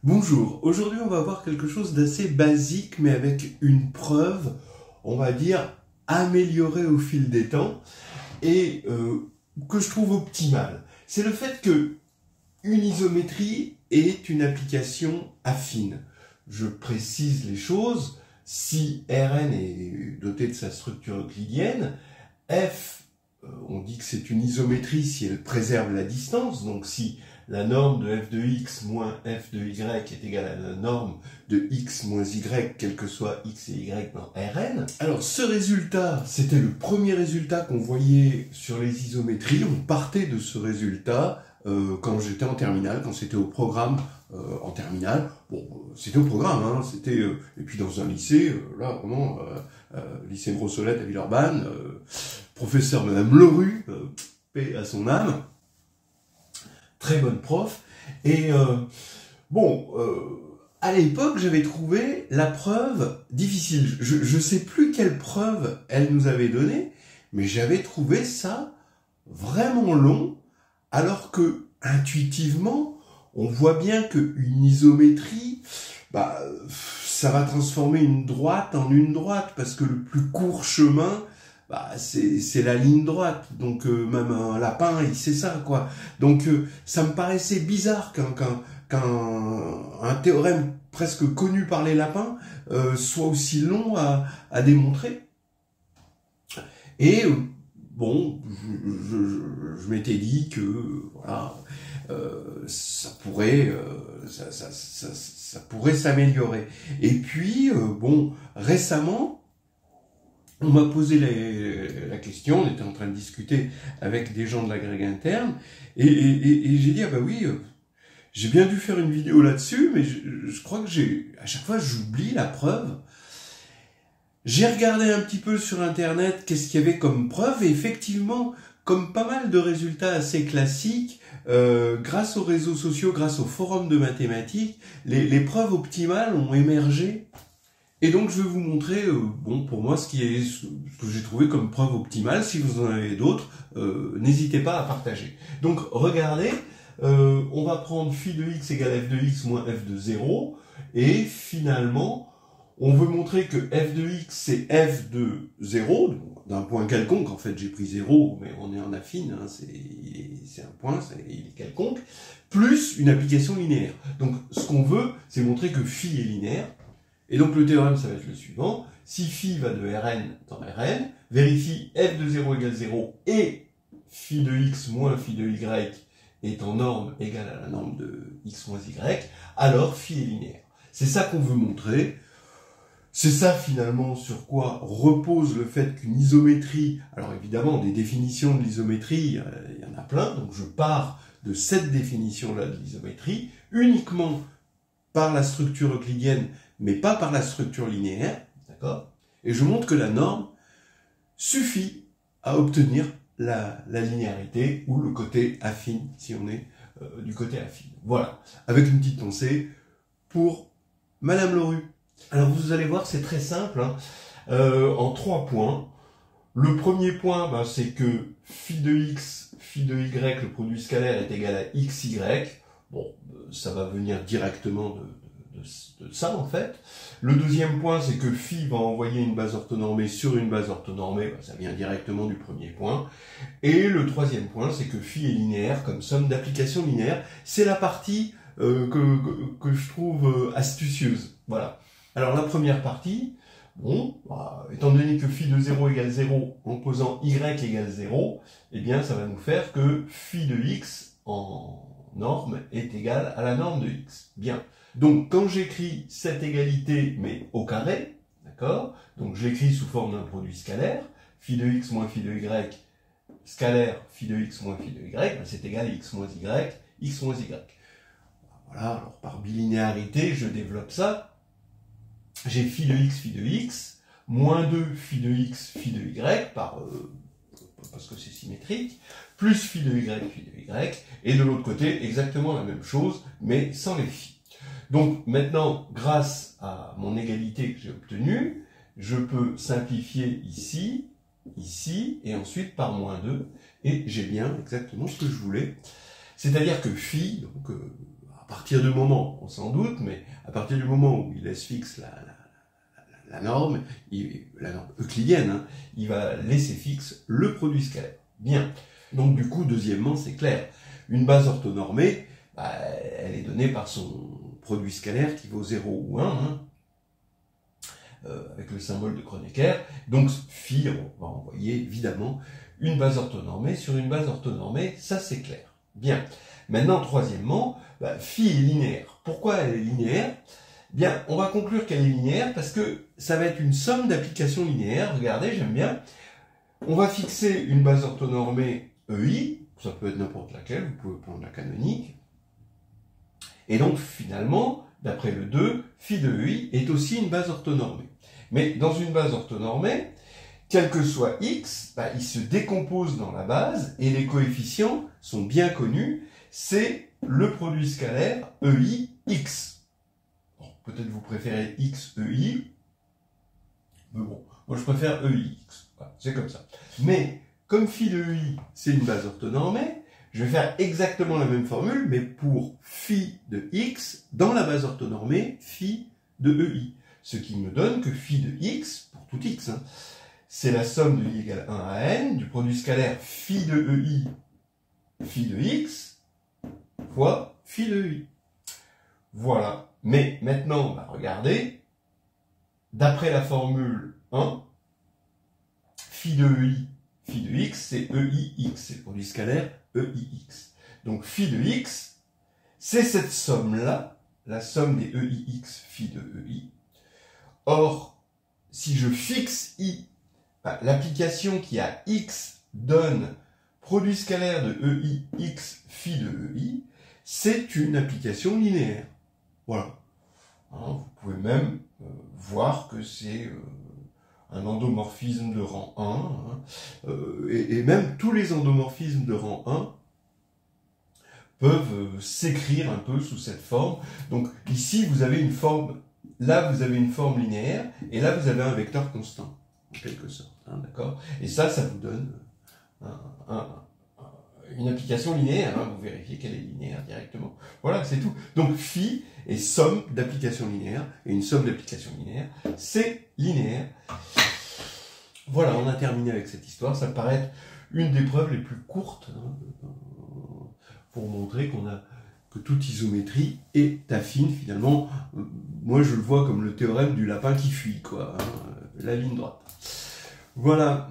Bonjour, aujourd'hui on va voir quelque chose d'assez basique mais avec une preuve, on va dire, améliorée au fil des temps et que je trouve optimale. C'est le fait que une isométrie est une application affine. Je précise les choses, si Rn est doté de sa structure euclidienne, f, on dit que c'est une isométrie si elle préserve la distance, donc si la norme de f de x moins f de y est égale à la norme de x moins y, quel que soit x et y dans Rn. Alors ce résultat, c'était le premier résultat qu'on voyait sur les isométries. On partait de ce résultat quand j'étais en terminale, quand c'était au programme en terminale. Bon, c'était au programme, hein, c'était et puis dans un lycée, là vraiment, lycée Brossolette à Villeurbanne, professeur Madame Lerue, paix à son âme. Très bonne prof, et à l'époque j'avais trouvé la preuve difficile, je sais plus quelle preuve elle nous avait donnée, mais j'avais trouvé ça vraiment long, alors que intuitivement on voit bien qu'une isométrie, ça va transformer une droite en une droite, parce que le plus court chemin, c'est la ligne droite, donc même un lapin, il sait ça, quoi. Donc ça me paraissait bizarre qu'un théorème presque connu par les lapins soit aussi long à démontrer. Et je m'étais dit que voilà, ça pourrait s'améliorer. Et puis récemment, on m'a posé la question, on était en train de discuter avec des gens de l'agrég interne, et j'ai dit, ah bah oui, j'ai bien dû faire une vidéo là-dessus, mais je crois que à chaque fois j'oublie la preuve. J'ai regardé un petit peu sur internet qu'est-ce qu'il y avait comme preuve, et effectivement, comme pas mal de résultats assez classiques, grâce aux réseaux sociaux, grâce aux forums de mathématiques, les preuves optimales ont émergé. Et donc je vais vous montrer, pour moi, ce que j'ai trouvé comme preuve optimale. Si vous en avez d'autres, n'hésitez pas à partager. Donc regardez, on va prendre phi de x égale f de x moins f de 0, et finalement, on veut montrer que f de x c'est f de 0, d'un point quelconque. En fait j'ai pris 0, mais on est en affine, hein, c'est un point, il est quelconque, plus une application linéaire. Donc ce qu'on veut, c'est montrer que phi est linéaire. Et donc le théorème, ça va être le suivant. Si phi va de Rn dans Rn, vérifie f de 0 égale 0 et phi de x moins phi de y est en norme égale à la norme de x moins y, alors phi est linéaire. C'est ça qu'on veut montrer. C'est ça finalement sur quoi repose le fait qu'une isométrie, alors évidemment des définitions de l'isométrie, il y en a plein, donc je pars de cette définition-là de l'isométrie, uniquement par la structure euclidienne, mais pas par la structure linéaire, d'accord? Et je montre que la norme suffit à obtenir la linéarité ou le côté affine, si on est du côté affine. Voilà, avec une petite pensée pour Madame Lerue. Alors vous allez voir, c'est très simple, hein, en 3 points. Le premier point, c'est que phi de x, phi de y, le produit scalaire est égal à xy. Bon, ça va venir directement de ça en fait. Le deuxième point, c'est que phi va envoyer une base orthonormée sur une base orthonormée, ça vient directement du premier point. Et le troisième point, c'est que phi est linéaire comme somme d'applications linéaires. C'est la partie que je trouve astucieuse. Voilà. Alors la première partie, étant donné que phi de 0 égale 0 en posant y égale 0, eh bien ça va nous faire que phi de x en norme est égal à la norme de x. Bien. Donc, quand j'écris cette égalité, mais au carré, d'accord? Donc, je l'écris sous forme d'un produit scalaire, phi de x moins phi de y, scalaire phi de x moins phi de y, c'est égal à x moins y, x moins y. Voilà, alors par bilinéarité, je développe ça. J'ai phi de x, moins 2 phi de x, phi de y, parce que c'est symétrique, plus phi de y, et de l'autre côté, exactement la même chose, mais sans les phi. Donc maintenant, grâce à mon égalité que j'ai obtenue, je peux simplifier ici, ici, et ensuite par moins 2, et j'ai bien exactement ce que je voulais. C'est-à-dire que phi, donc partir du moment, on s'en doute, mais à partir du moment où il laisse fixe la norme euclidienne, hein, il va laisser fixe le produit scalaire. Bien. Donc du coup, deuxièmement, c'est clair. Une base orthonormée, bah, elle est donnée par son produit scalaire qui vaut 0 ou 1, hein, avec le symbole de Kronecker. Donc phi, on va envoyer évidemment une base orthonormée sur une base orthonormée, ça c'est clair. Bien. Maintenant, troisièmement, bah, phi est linéaire. Pourquoi elle est linéaire? Bien, on va conclure qu'elle est linéaire parce que ça va être une somme d'applications linéaires. Regardez, j'aime bien. On va fixer une base orthonormée EI, ça peut être n'importe laquelle, vous pouvez prendre la canonique. Et donc, finalement, d'après le 2, phi de EI est aussi une base orthonormée. Mais dans une base orthonormée, quel que soit x, bah, il se décompose dans la base et les coefficients sont bien connus. C'est le produit scalaire EI x. Bon, peut-être vous préférez x EI, mais bon, moi je préfère EIX. Voilà, c'est comme ça. Mais comme phi de EI, c'est une base orthonormée, je vais faire exactement la même formule, mais pour phi de x dans la base orthonormée phi de EI. Ce qui me donne que phi de x, pour tout x, hein, c'est la somme de i égale 1 à n du produit scalaire phi de EI, phi de x, fois phi de EI. Voilà. Mais maintenant, bah, regardez, d'après la formule 1, phi de EI, phi de x, c'est EIX, c'est le produit scalaire EIX. Donc phi de x, c'est cette somme-là, la somme des EIX phi de EI. Or, si je fixe i, bah, l'application qui a x donne produit scalaire de EIX phi de EI, c'est une application linéaire. Voilà. Hein, vous pouvez même voir que c'est un endomorphisme de rang 1, hein, et même tous les endomorphismes de rang 1 peuvent s'écrire un peu sous cette forme. Donc ici, vous avez une forme, là vous avez une forme linéaire, et là vous avez un vecteur constant, en quelque sorte. Hein, d'accord ? Et ça vous donne une application linéaire, hein, vous vérifiez qu'elle est linéaire directement. Voilà, c'est tout. Donc phi est somme d'applications linéaires, et une somme d'applications linéaires, c'est linéaire. Voilà, on a terminé avec cette histoire. Ça me paraît être une des preuves les plus courtes, hein, pour montrer que toute isométrie est affine, finalement. Moi, je le vois comme le théorème du lapin qui fuit, quoi, hein, la ligne droite. Voilà.